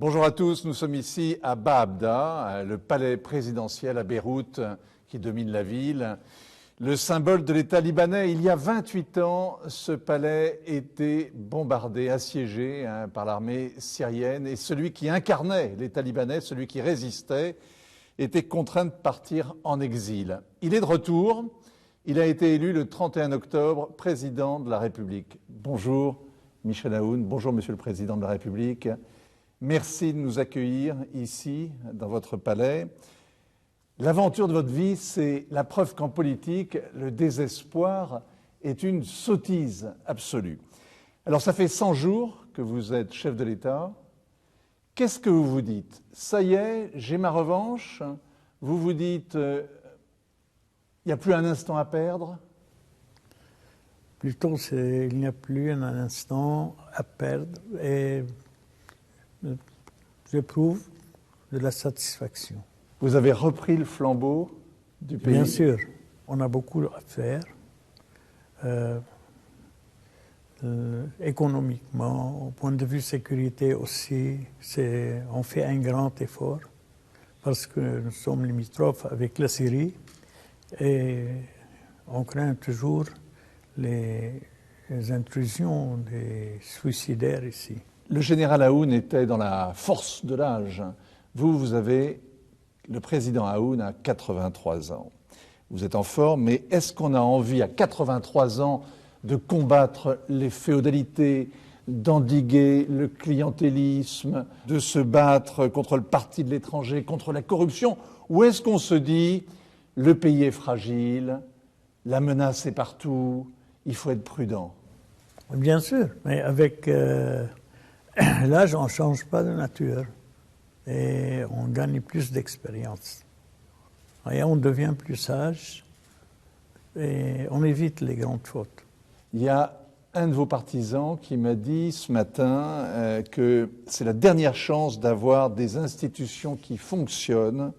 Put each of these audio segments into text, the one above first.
Bonjour à tous, nous sommes ici à Baabda, le palais présidentiel à Beyrouth qui domine la ville. Le symbole de l'État libanais. Il y a 28 ans, ce palais était bombardé, assiégé par l'armée syrienne et celui qui incarnait l'État libanais, celui qui résistait, était contraint de partir en exil. Il est de retour, il a été élu le 31 octobre président de la République. Bonjour Michel Aoun, bonjour Monsieur le Président de la République. Merci de nous accueillir ici, dans votre palais. L'aventure de votre vie, c'est la preuve qu'en politique, le désespoir est une sottise absolue. Alors, ça fait 100 jours que vous êtes chef de l'État. Qu'est-ce que vous vous dites? Ça y est, j'ai ma revanche. Vous vous dites, il n'y a plus un instant à perdre? Plutôt, il n'y a plus un instant à perdre et j'éprouve de la satisfaction. Vous avez repris le flambeau du pays? Bien sûr, on a beaucoup à faire. Économiquement, au point de vue sécurité aussi, on fait un grand effort parce que nous sommes limitrophes avec la Syrie et on craint toujours les intrusions des suicidaires ici. Le général Aoun était dans la force de l'âge. Vous avez, le président Aoun a 83 ans. Vous êtes en forme, mais est-ce qu'on a envie à 83 ans de combattre les féodalités, d'endiguer le clientélisme, de se battre contre le parti de l'étranger, contre la corruption? Ou est-ce qu'on se dit, le pays est fragile, la menace est partout, il faut être prudent? Bien sûr, mais avec l'âge, on ne change pas de nature et on gagne plus d'expérience. Et on devient plus sage et on évite les grandes fautes. Il y a un de vos partisans qui m'a dit ce matin que c'est la dernière chance d'avoir des institutions qui fonctionnent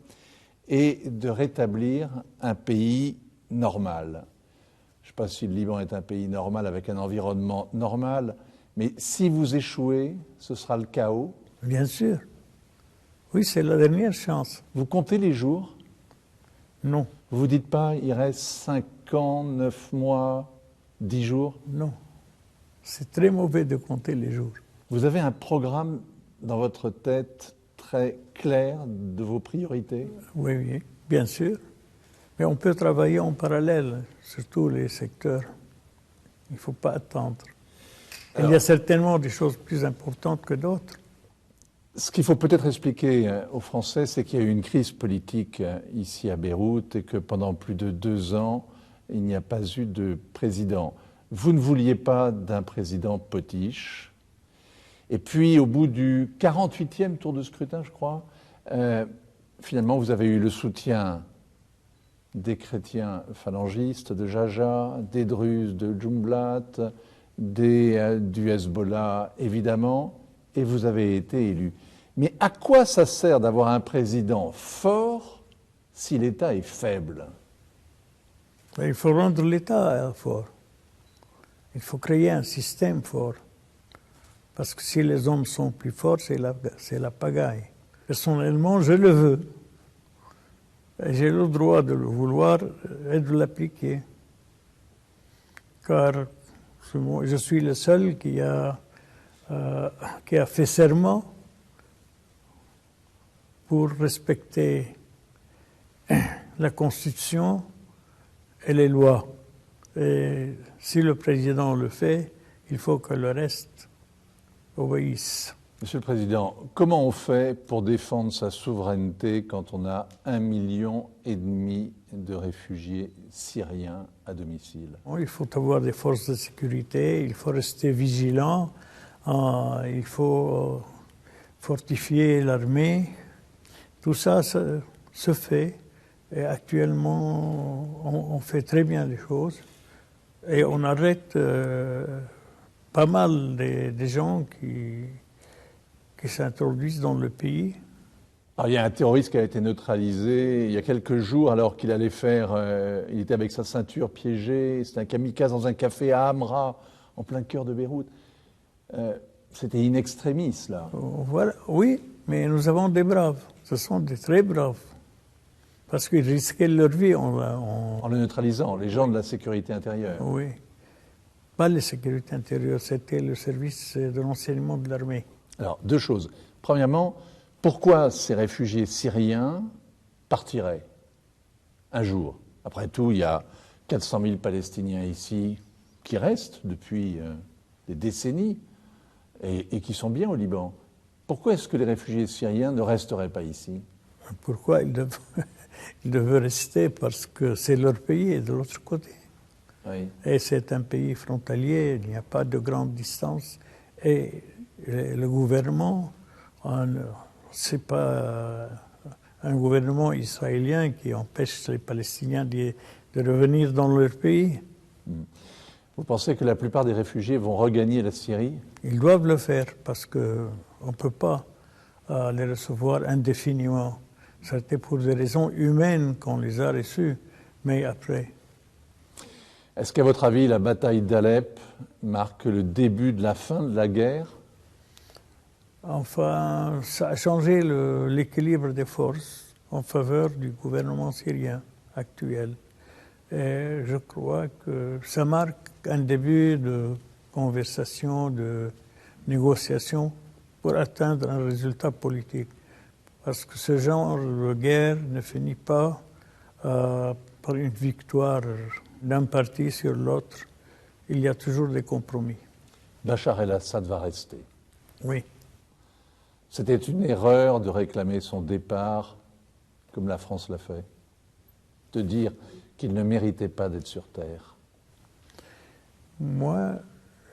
et de rétablir un pays normal. Je ne sais pas si le Liban est un pays normal avec un environnement normal, mais si vous échouez, ce sera le chaos. Bien sûr. Oui, c'est la dernière chance. Vous comptez les jours? Non. Vous vous dites pas, il reste 5 ans, 9 mois, 10 jours? Non. C'est très mauvais de compter les jours. Vous avez un programme dans votre tête très clair de vos priorités? Oui, oui, bien sûr. Mais on peut travailler en parallèle sur tous les secteurs. Il ne faut pas attendre. Alors, il y a certainement des choses plus importantes que d'autres. Ce qu'il faut peut-être expliquer aux Français, c'est qu'il y a eu une crise politique ici à Beyrouth et que pendant plus de 2 ans, il n'y a pas eu de président. Vous ne vouliez pas d'un président potiche. Et puis, au bout du 48e tour de scrutin, je crois, finalement, vous avez eu le soutien des chrétiens phalangistes de Jaja, des Druzes de Jumblat, du Hezbollah, évidemment, et vous avez été élu. Mais à quoi ça sert d'avoir un président fort si l'État est faible? Il faut rendre l'État fort. Il faut créer un système fort. Parce que si les hommes sont plus forts, c'est la pagaille. Personnellement, je le veux. J'ai le droit de le vouloir et de l'appliquer. Car je suis le seul qui a fait serment pour respecter la Constitution et les lois. Et si le président le fait, il faut que le reste obéisse. Monsieur le Président, comment on fait pour défendre sa souveraineté quand on a 1,5 million de réfugiés syriens à domicile? Il faut avoir des forces de sécurité, il faut rester vigilant, il faut fortifier l'armée. Tout ça se fait et actuellement on fait très bien les choses et on arrête pas mal des gens qui s'introduisent dans le pays. Alors, il y a un terroriste qui a été neutralisé il y a quelques jours alors qu'il allait il était avec sa ceinture piégée, c'était un kamikaze dans un café à Hamra, en plein cœur de Beyrouth. C'était in extremis, là. Voilà, oui, mais nous avons des braves. Ce sont des très braves. Parce qu'ils risquaient leur vie En le neutralisant, les gens de la sécurité intérieure. Oui. Pas la sécurité intérieure, c'était le service de renseignement de l'armée. Alors, deux choses. Premièrement, pourquoi ces réfugiés syriens partiraient un jour? Après tout, il y a 400 000 Palestiniens ici qui restent depuis des décennies et qui sont bien au Liban. Pourquoi est-ce que les réfugiés syriens ne resteraient pas ici? Pourquoi ils devaient rester? Parce que c'est leur pays de l'autre côté. Oui. Et c'est un pays frontalier, il n'y a pas de grande distance. Et le gouvernement, c'est pas un gouvernement israélien qui empêche les Palestiniens de revenir dans leur pays. Vous pensez que la plupart des réfugiés vont regagner la Syrie? Ils doivent le faire parce qu'on ne peut pas les recevoir indéfiniment. C'était pour des raisons humaines qu'on les a reçus, mais après. Est-ce qu'à votre avis, la bataille d'Alep marque le début de la fin de la guerre? Enfin, ça a changé l'équilibre des forces en faveur du gouvernement syrien actuel. Et je crois que ça marque un début de conversation, de négociation pour atteindre un résultat politique. Parce que ce genre de guerre ne finit pas par une victoire d'un parti sur l'autre. Il y a toujours des compromis. Bachar el-Assad va rester. Oui. C'était une erreur de réclamer son départ, comme la France l'a fait, de dire qu'il ne méritait pas d'être sur Terre. Moi,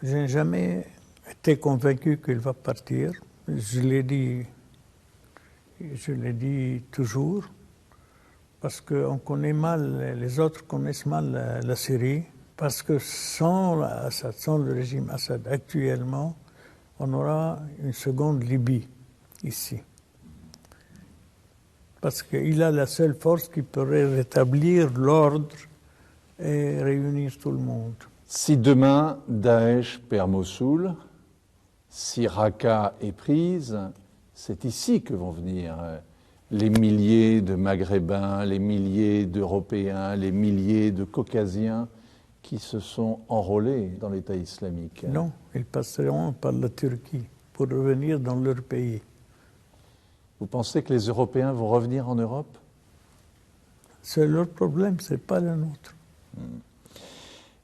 je n'ai jamais été convaincu qu'il va partir. Je l'ai dit toujours, parce qu'on connaît mal, les autres connaissent mal la Syrie, parce que sans Assad, sans le régime Assad actuellement, on aura une seconde Libye ici. Parce qu'il a la seule force qui pourrait rétablir l'ordre et réunir tout le monde. Si demain Daesh perd Mossoul, si Raqqa est prise, c'est ici que vont venir les milliers de Maghrébins, les milliers d'Européens, les milliers de Caucasiens qui se sont enrôlés dans l'État islamique. Non, ils passeront par la Turquie pour revenir dans leur pays. Vous pensez que les Européens vont revenir en Europe? C'est leur problème, ce n'est pas le nôtre.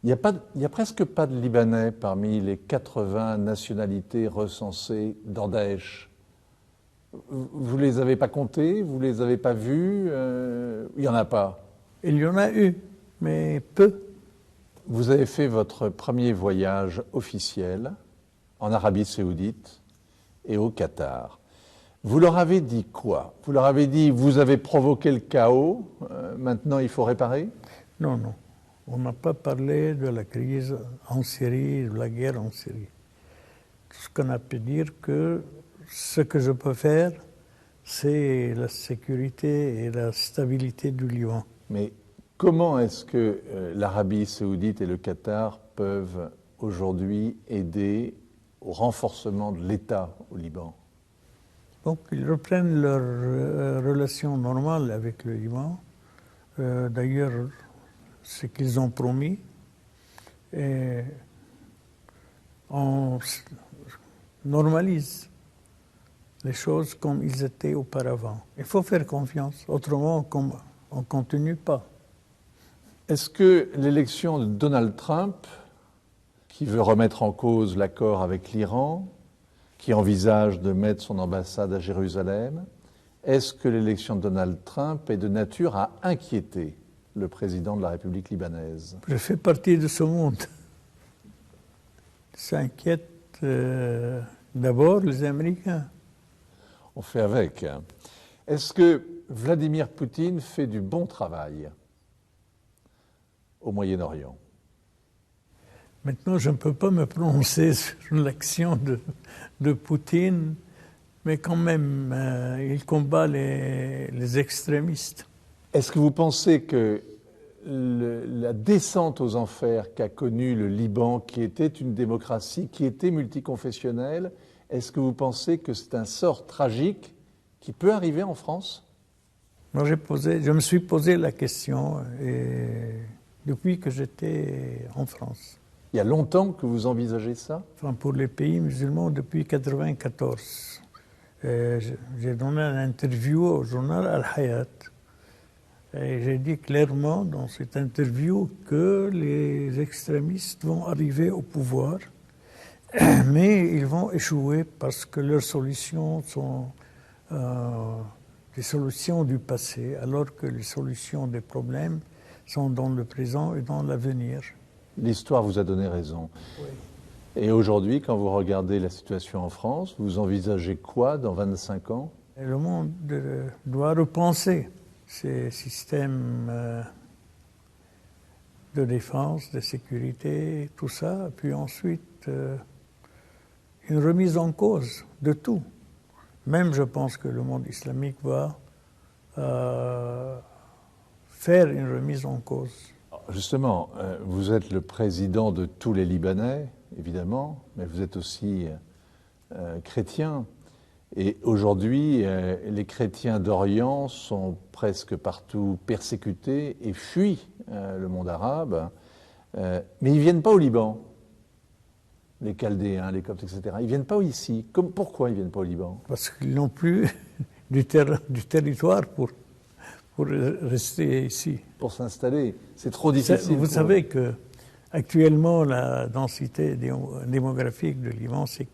Il n'y a presque pas de Libanais parmi les 80 nationalités recensées dans Daesh. Vous ne les avez pas comptés? Vous ne les avez pas vus? Il n'y en a pas. Il y en a eu, mais peu. Vous avez fait votre premier voyage officiel en Arabie Saoudite et au Qatar. Vous leur avez dit quoi? Vous leur avez dit, vous avez provoqué le chaos, maintenant il faut réparer? Non, non. On n'a pas parlé de la crise en Syrie, de la guerre en Syrie. Ce qu'on a pu dire que ce que je peux faire, c'est la sécurité et la stabilité du Liban. Mais comment est-ce que l'Arabie Saoudite et le Qatar peuvent aujourd'hui aider au renforcement de l'État au Liban? Donc, ils reprennent leur relation normale avec le Liban. D'ailleurs, ce qu'ils ont promis. Et on normalise les choses comme ils étaient auparavant. Il faut faire confiance, autrement on ne continue pas. Est-ce que l'élection de Donald Trump, qui veut remettre en cause l'accord avec l'Iran, qui envisage de mettre son ambassade à Jérusalem, est-ce que l'élection de Donald Trump est de nature à inquiéter le président de la République libanaise? Je fais partie de ce monde. Ça inquiète d'abord les Américains. On fait avec. Est-ce que Vladimir Poutine fait du bon travail au Moyen-Orient? Maintenant, je ne peux pas me prononcer sur l'action de Poutine, mais quand même, il combat les extrémistes. Est-ce que vous pensez que la descente aux enfers qu'a connue le Liban, qui était une démocratie, qui était multiconfessionnelle, est-ce que vous pensez que c'est un sort tragique qui peut arriver en France? Moi, je me suis posé la question depuis que j'étais en France. Il y a longtemps que vous envisagez ça? Enfin, pour les pays musulmans, depuis 1994. J'ai donné une interview au journal Al-Hayat. Et j'ai dit clairement dans cette interview que les extrémistes vont arriver au pouvoir, mais ils vont échouer parce que leurs solutions sont des solutions du passé, alors que les solutions des problèmes sont dans le présent et dans l'avenir. L'histoire vous a donné raison. Oui. Et aujourd'hui, quand vous regardez la situation en France, vous envisagez quoi dans 25 ans? Et le monde doit repenser ces systèmes de défense, de sécurité, tout ça, puis ensuite une remise en cause de tout. Même je pense que le monde islamique va faire une remise en cause. Justement, vous êtes le président de tous les Libanais, évidemment, mais vous êtes aussi chrétien. Et aujourd'hui, les chrétiens d'Orient sont presque partout persécutés et fuient le monde arabe. Mais ils ne viennent pas au Liban, les Chaldéens, les Coptes, etc. Ils ne viennent pas ici. Pourquoi ils ne viennent pas au Liban? Parce qu'ils n'ont plus du territoire pour rester ici. Pour s'installer. C'est trop difficile. Vous savez qu'actuellement, la densité démographique du Liban, c'est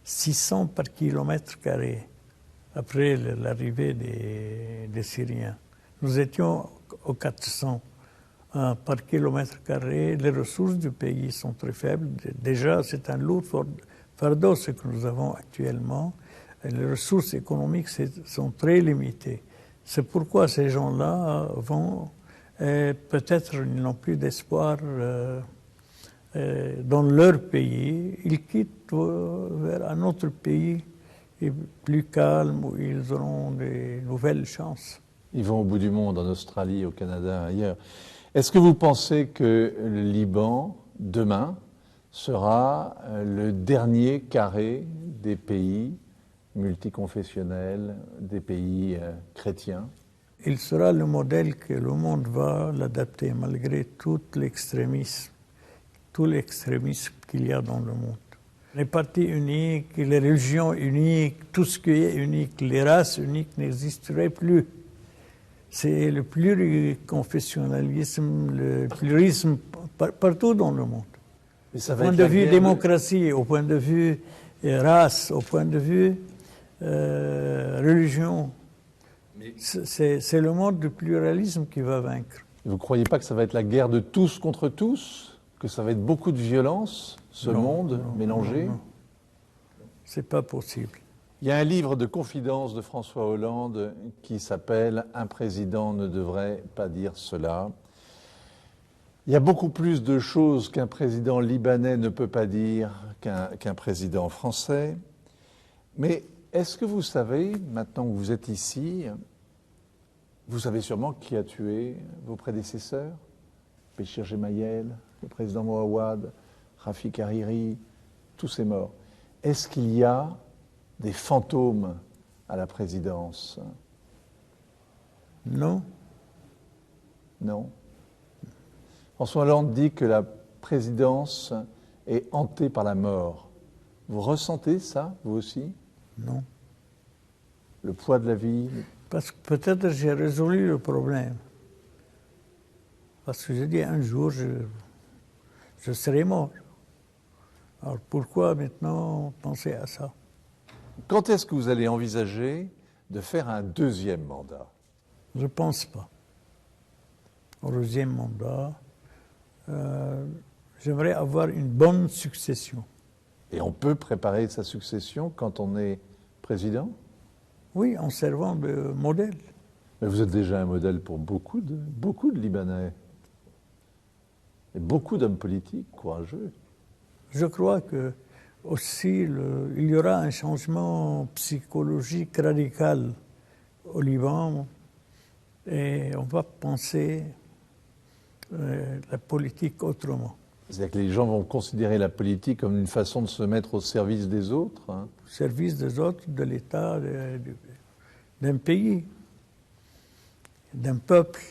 600 par kilomètre carré après l'arrivée des Syriens. Nous étions aux 400 par kilomètre carré. Les ressources du pays sont très faibles. Déjà, c'est un lourd fardeau ce que nous avons actuellement. Et les ressources économiques sont très limitées. C'est pourquoi ces gens-là vont, peut-être ils n'ont plus d'espoir dans leur pays. Ils quittent vers un autre pays plus calme où ils auront des nouvelles chances. Ils vont au bout du monde, en Australie, au Canada, ailleurs. Est-ce que vous pensez que le Liban, demain, sera le dernier carré des pays multiconfessionnels, des pays chrétiens? Il sera le modèle que le monde va l'adapter malgré tout l'extrémisme qu'il y a dans le monde. Les partis uniques, les religions uniques, tout ce qui est unique, les races uniques n'existeraient plus. C'est le pluriconfessionnalisme, le pluralisme partout dans le monde. Au point de vue démocratie, au point de vue race, au point de vue religion. C'est le monde du pluralisme qui va vaincre. Vous ne croyez pas que ça va être la guerre de tous contre tous? Que ça va être beaucoup de violence, monde mélangé? Non. C'est pas possible. Il y a un livre de confidence de François Hollande qui s'appelle « Un président ne devrait pas dire cela ». Il y a beaucoup plus de choses qu'un président libanais ne peut pas dire qu'un président français. Mais est-ce que vous savez, maintenant que vous êtes ici, vous savez sûrement qui a tué vos prédécesseurs? Béchir Gemayel, le président Moawad, Rafik Hariri, tous ces morts. Est-ce qu'il y a des fantômes à la présidence? Non. Non. François Hollande dit que la présidence est hantée par la mort. Vous ressentez ça, vous aussi? Non. Le poids de la vie? Parce que peut-être j'ai résolu le problème. Parce que j'ai dit un jour, je serai mort. Alors pourquoi maintenant penser à ça? Quand est-ce que vous allez envisager de faire un deuxième mandat? Je ne pense pas. Au deuxième mandat, j'aimerais avoir une bonne succession. Et on peut préparer sa succession quand on est président? Oui, en servant de modèle. Mais vous êtes déjà un modèle pour beaucoup de Libanais. Et beaucoup d'hommes politiques courageux. Je crois que aussi il y aura un changement psychologique radical au Liban et on va penser la politique autrement. C'est-à-dire que les gens vont considérer la politique comme une façon de se mettre au service des autres, hein. Au service des autres, de l'État, d'un pays, d'un peuple,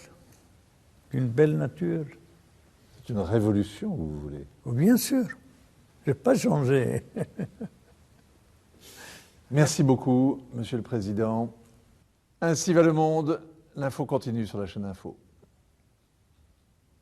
d'une belle nature. C'est une révolution, vous voulez? Oh, bien sûr, je n'ai pas changé. Merci beaucoup, Monsieur le Président. Ainsi va le monde. L'info continue sur la chaîne Info.